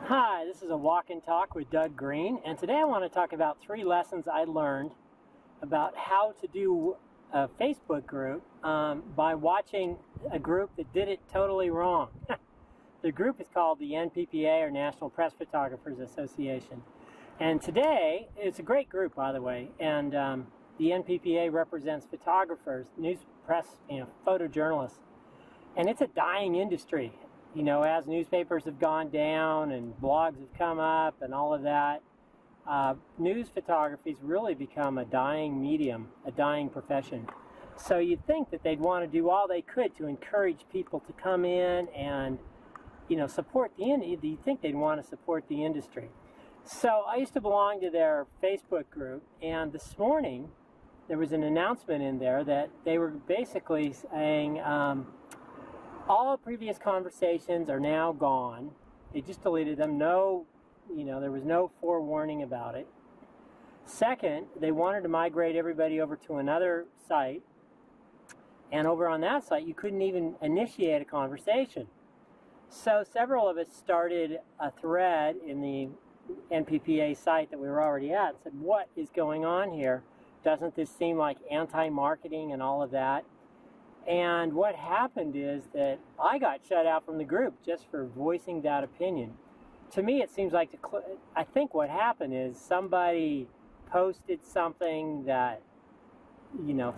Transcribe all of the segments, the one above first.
Hi, this is a walk and talk with Doug Green, and today I want to talk about 3 lessons I learned about how to do a Facebook group by watching a group that did it totally wrong. The group is called the NPPA, or National Press Photographers Association, and today it's a great group, by the way, and the NPPA represents photographers, news press, photojournalists, and it's a dying industry. As newspapers have gone down and blogs have come up and all of that, news photography's really become a dying medium, a dying profession. So you'd think that they'd want to do all they could to encourage people to come in and, support the industry. You'd think they'd want to support the industry. So I used to belong to their Facebook group, and this morning there was an announcement in there that they were basically saying, all previous conversations are now gone. They just deleted them. There was no forewarning about it. Second, they wanted to migrate everybody over to another site. And over on that site, you couldn't even initiate a conversation. So several of us started a thread in the NPPA site that we were already at and said, what is going on here? Doesn't this seem like anti-marketing and all of that? And what happened is that I got shut out from the group just for voicing that opinion. To me, it seems like I think what happened is somebody posted something that,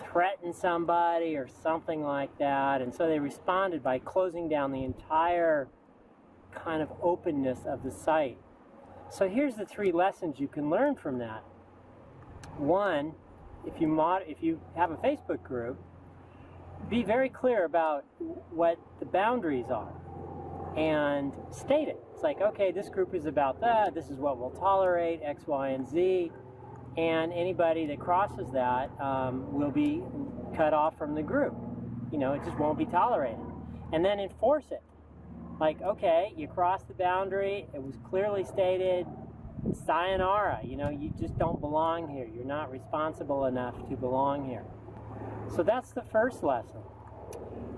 threatened somebody or something like that, and so they responded by closing down the entire kind of openness of the site. So here's the 3 lessons you can learn from that. One, if you have a Facebook group, be very clear about what the boundaries are and state it. It's like, okay, this group is about that, this is what we'll tolerate, X, Y, and Z, and anybody that crosses that will be cut off from the group. It just won't be tolerated. And then enforce it. Like, okay, you crossed the boundary, it was clearly stated, sayonara, you just don't belong here. You're not responsible enough to belong here. So that's the first lesson.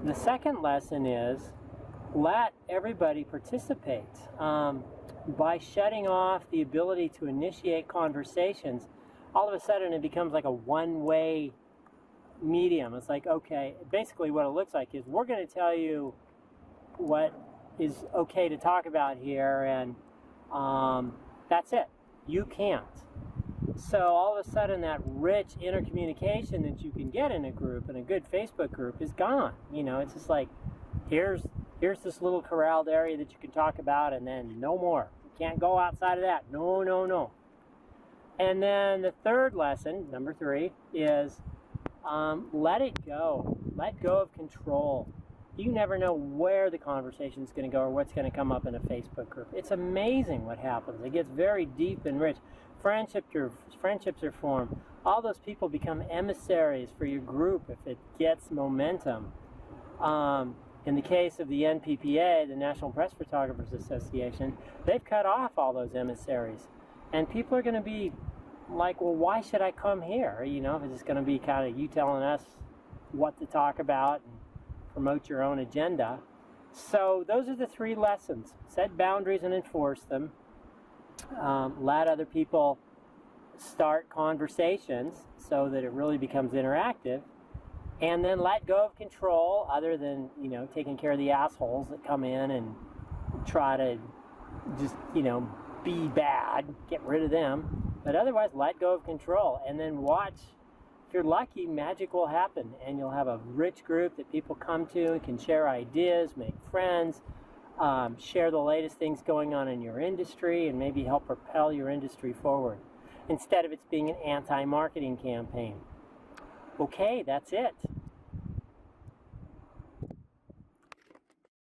The second lesson is let everybody participate. By shutting off the ability to initiate conversations, all of a sudden it becomes like a one-way medium. It's like, okay, basically what it looks like is we're going to tell you what is okay to talk about here, and that's it. You can't. So all of a sudden that rich intercommunication that you can get in a group, in a good Facebook group, is gone. It's just like, here's this little corralled area that you can talk about, and then no more. You can't go outside of that. No. And then the third lesson, number 3, is let it go. Let go of control. You never know where the conversation is going to go or what's going to come up in a Facebook group. It's amazing what happens. It gets very deep and rich. Friendships are formed. All those people become emissaries for your group if it gets momentum. In the case of the NPPA, the National Press Photographers Association, they've cut off all those emissaries. And people are going to be like, well, why should I come here? If it's just going to be kind of you telling us what to talk about and promote your own agenda. So those are the 3 lessons. Set boundaries and enforce them. Let other people start conversations so that it really becomes interactive. And then let go of control, other than, taking care of the assholes that come in and try to just, be bad, get rid of them. But otherwise, let go of control. And then watch. If you're lucky, magic will happen, and you'll have a rich group that people come to and can share ideas, make friends, share the latest things going on in your industry, and maybe help propel your industry forward, instead of it being an anti-marketing campaign. Okay, that's it.